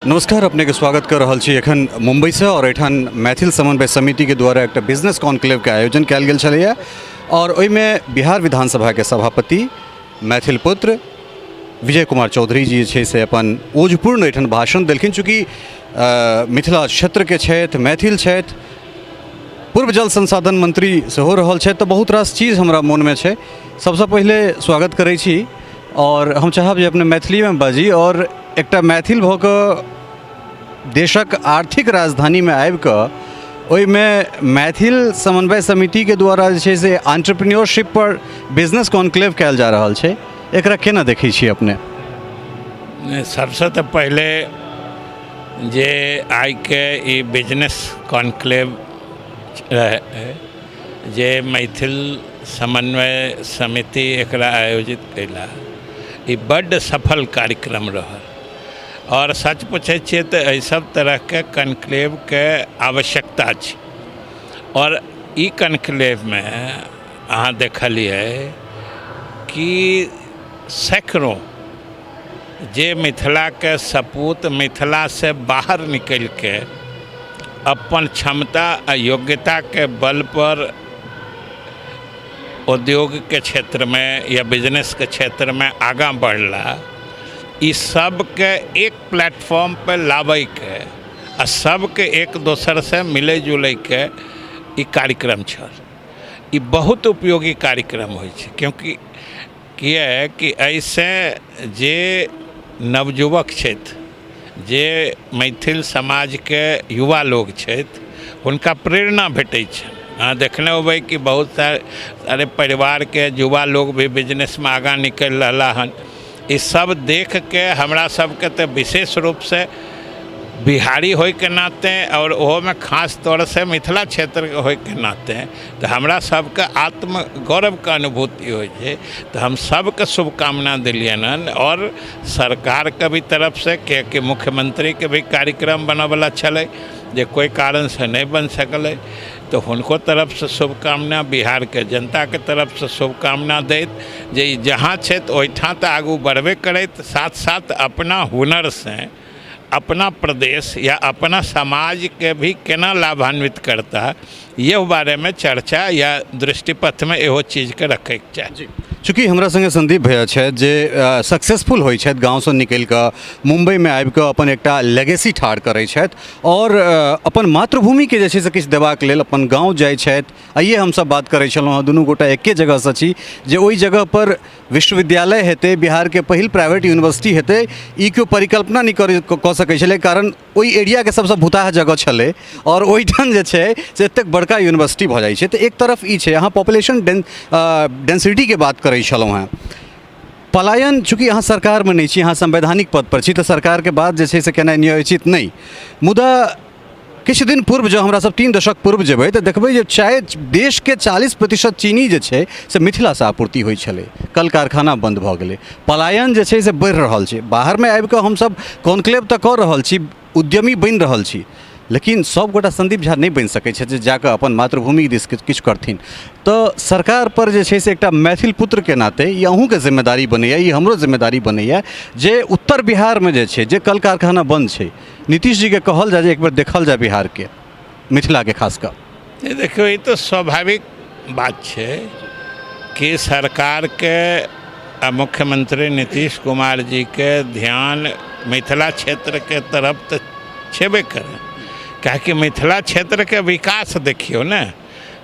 नमस्कार, अपने के स्वागत कर रहल छी एखन मुंबई से और एठान मैथिल समन्वय समिति के द्वारा एक बिजनेस कॉन्क्लेव के आयोजन कयल गेल छलैया और ओहिमे बिहार विधानसभा के सभापति मैथिल पुत्र विजय कुमार चौधरी जी छै से अपन ओजपूर्ण एठान भाषण देलखिन। चूँकि मिथिला क्षेत्र के छथि, मैथिल छथि, पूर्व जल संसाधन मंत्री सेहो रहल छथि, तो बहुत रास चीज़ हमरा मन में छै। सबसे पहले स्वागत करै छी और हम चाहब जे अपने मैथिली में बाजी और एकटा मैथिल भऽ कऽ देशक आर्थिक राजधानी में आबि कऽ ओहिमे मैथिल समन्वय समिति के द्वारा जे छै से एंटरप्रेन्योरशिप पर बिजनेस कॉन्क्लेव कयल जा रहल छै, एकरा केना देखै छी अपने? सबसे तो पहले जे आई के ई बिजनेस कॉन्क्लेव जे मैथिल समन्वय समिति एकरा आयोजित कैला, ई बड्ड सफल कार्यक्रम रहल और सच पूछे छिए तो एहि सब तरह के कॉन्क्लेव के आवश्यकता छै। और ई कॉन्क्लेव में अहाँ देखलिए कि सैकड़ों जे मिथिला के सपूत मिथिला से बाहर निकल के अपन क्षमता आ योग्यता के बल पर उद्योग के क्षेत्र में या बिजनेस के क्षेत्र में आगाँ बढ़ला, इस सब के एक प्लेटफॉर्म पर लावे के आ सबके एक दोसर से मिले जुले के ई कार्यक्रम छल। ई बहुत उपयोगी कार्यक्रम होइ छै, क्योंकि किए कि ऐसे जे नवयुवक छथि, जे मैथिल समाज के युवा लोग छथि, हुनका प्रेरणा भेटै छै। हाँ, देखने होबै कि बहुत सारे परिवार के युवा लोग भी बिजनेस में आगाँ निकल रहा हन। इस सब देख के हमरा सबके तो विशेष रूप से बिहारी होय के नाते और ओहो में खास तौर से मिथिला क्षेत्र के होय के नाते तो हमरा सबके आत्म गौरव का अनुभूति हो छै। तो हम सबके शुभकामना दिलियन और सरकार के भी तरफ से कि मुख्यमंत्री के भी कार्यक्रम बनवला छलै जे कोई कारण से नहीं बन सकलै, तो हुनको तरफ से शुभकामना, बिहार के जनता के तरफ से शुभकामना दैत जे जहाँ छै ओहिठाम तो आगू बढ़बे करैत, साथ साथ अपना हुनर से अपना प्रदेश या अपना समाज के भी केना लाभान्वित करता, ये बारे में चर्चा या दृष्टिपथ में एहो चीज के रखे के चाहिए। चूँकि हमरा संगे संदीप भैया छथि जे सक्सेसफुल होइ छथि, गाँव से निकलि कऽ मुंबई में आबि कऽ अपन एकटा लेगेसी ठाढ़ करै छथि और अपन मातृभूमि के जे छै से किछु देबाक लेल अपन गाँव जाइ छथि। आइए हमसब बात करै छलहुँ हँ, दुनू गोटा एके जगह से छी जे ओहि जगह पर विश्वविद्यालय हेतै, बिहार के पहिल प्राइवेट यूनिवर्सिटी हेतै, ई केओ परिकल्पना नहीं कऽ सकै छलै, कारण ओहि एरिया के सबसे भुताह जगह छलै और ओहिठाम जे छै से एतेक बड़का यूनिवर्सिटी भऽ जाइ छै। तऽ एक तरफ ई छै, अहाँ पॉपुलेशन डेंसिटी के बात करै छलहुँ हैं, पलायन चूँकि अहाँ सरकार में नहीं छी, अहाँ संवैधानिक पद पर छी, तो सरकार के बात जे छै से केनाइ न्यायोचित नहीं। मुदा किछु दिन पूर्व जो हमरा सब 3 दशक पूर्व जेबै तो देखबै जे शायद देश के 40% चीनी जे छै से मिथिला से आपूर्ति होइ छलै, कल कारखाना बंद भऽ गेलै, पलायन जे छै से बढ़ि रहल छै। बाहर में आबि कऽ हमसब कॉन्क्लेव तऽ कऽ रहल छी, उद्यमी बनि रहल छी, लेकिन सब गोटा संदीप झा नहीं बनि सकै छै जे जाकऽ अपन मातृभूमि दिस किछु करथिन। तो सरकार पर जे छै से एकटा मैथिल पुत्र के नाते ई अहूँके जिम्मेदारी बनैया, ई हमरो जिम्मेदारी बनैया जे उत्तर बिहार में जे छै जे कल कारखाना बंद छै, नीतीश जी के कहल जाए जे एक बार देखल जाए बिहार के, मिथिला के खास कर। देखियो, ये तो स्वाभाविक बात है कि सरकार के मुख्यमंत्री नीतीश कुमार जी के ध्यान मिथिला क्षेत्र के तरफ तो छेबे करे, काहे मिथिला क्षेत्र के विकास देखियो ना,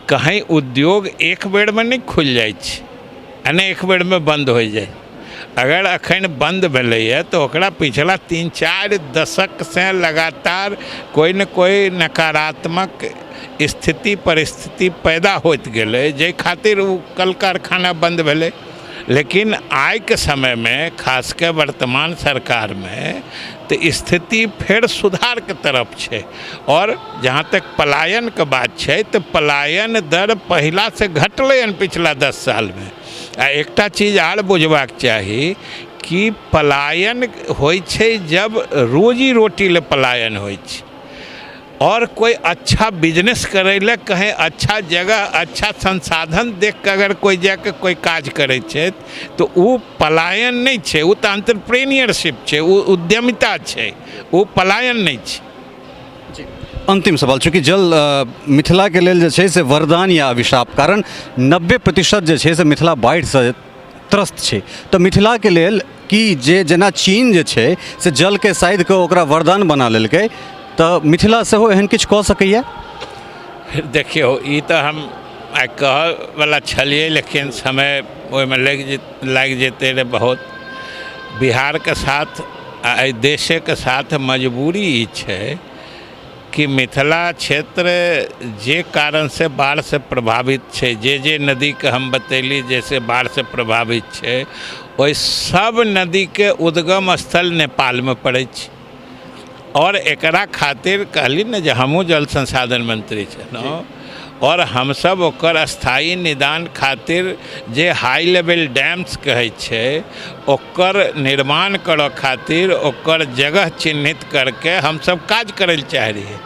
कहीं उद्योग एक बेर में नहीं खुल जाए, एक बेर में बंद हो जाए। अगर अखन बंद भेलै है तो ओकरा पिछला 3-4 दशक से लगातार कोई न कोई नकारात्मक स्थिति परिस्थिति पैदा होत गेलै, जे खातिर वो कल कारखाना बंद भेलै। लेकिन आइ के समय में खास के वर्तमान सरकार में तो स्थिति फिर सुधार के तरफ है। और जहाँ तक पलायन के बात है तो पलायन दर पहला से घटलै हन पिछला 10 साल में। आ एकटा चीज आर बुझबाक चाही कि पलायन होइ छै जब रोजी रोटी ले पलायन होइ छै। और कोई अच्छा बिजनेस करे ले कहीं अच्छा जगह अच्छा संसाधन देख के अगर कोई जाके कोई काज करे छे तो वो पलायन नहीं छे, वो तो एंटरप्रेन्योरशिप छे, वो उद्यमिता छे, वो पलायन नहीं छे। अंतिम सवाल, चूँकि जल मिथिला के लेल जे छै से वरदान या अभिशाप, कारण 90% जे छै से मिथिला बाढ़िसँ त्रस्त छै, तो मिथिला के लेल कि जे जेना चीन जे छै से जल के साइड के ओकरा वरदान बना लेलकै, तो मिथिला सेहो एहन किछु कऽ सकैए? देखियो ई तो हम आइ कहवला छलिए, लेकिन समय ओहिमे लागि जेते रहे बहुत। बिहार के साथ आ देश के साथ मजबूरी ई छै कि मिथिला क्षेत्र जे कारण से बाढ़ से प्रभावित छै, जे नदी के हम बतैली जैसे बाढ़ से प्रभावित छै, ओहि सब नदी के उद्गम स्थल नेपाल में पड़ै छै। और एकरा खातिर कहली न जे हमहूँ जल संसाधन मंत्री छलहुँ, और हम सब ओकर स्थायी निदान खातिर जे हाई लेवल डैम्स कहै छै ओकर निर्माण करऽ खातिर ओकर जगह चिन्हित करके हम सब काज करय लए चाह रहिए,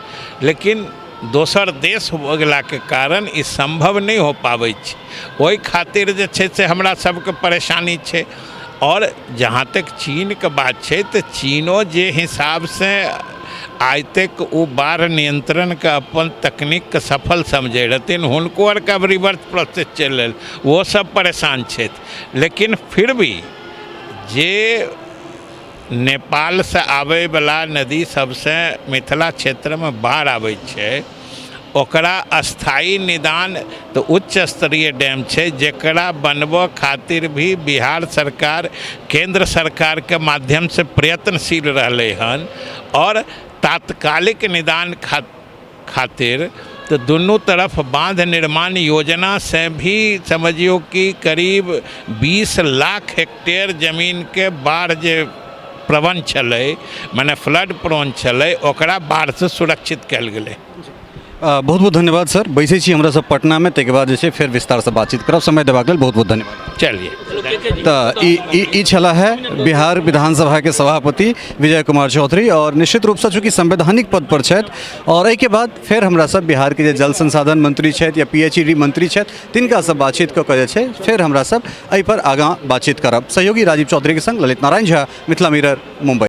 लेकिन दोसर देश हो गेला के कारण ई संभव नहीं हो पाबै छै। ओहि खातिर जे छै से हमरा सबके परेशानी छै। और जहाँ तक चीन के बात है तो चीनो जे हिसाब से आज तक वो बाढ़ नियंत्रण का अपन तकनीक के सफल समझे रहथिन, हुनको और का रिवर्स प्रोसेस चल रहा, वो सब परेशान छे। लेकिन फिर भी जे नेपाल से आवे वाला नदी सबसे मिथिला क्षेत्र में बाढ़ आवे छे ओकरा स्थायी निदान तो उच्च स्तरीय डैम छे, जेकरा बनबो खातिर भी बिहार सरकार केंद्र सरकार के माध्यम से प्रयत्नशील रहले हन। और तात्कालिक निदान खातिर तो दोनों तरफ बांध निर्माण योजना से भी समझियो कि करीब 20 लाख हेक्टेयर जमीन के बाढ़ जे प्रवण छलै माने फ्लड प्रोन छलै ओकरा बाढ़ से सुरक्षित कल गए। बहुत बहुत धन्यवाद सर। बैसे छी हमरा सब पटना में, ताके बाद जे छै फिर विस्तार से बातचीत करब। समय देबाक लेल बहुत बहुत धन्यवाद। चलिए तो ई छला है बिहार विधानसभा के सभापति विजय कुमार चौधरी, और निश्चित रूप से चूँकि संवैधानिक पद पर छथि, और एहि के बाद फिर हमरा सब बिहार के जे जल संसाधन मंत्री छथि या PHED मंत्री छथि तिनका सब बातचीत कऽ के जे छै फिर हमरा सब एहि पर आगाँ बातचीत करब। सहयोगी राजीव चौधरी के संग ललित नारायण झा, मिथिला मिरर, मुंबई।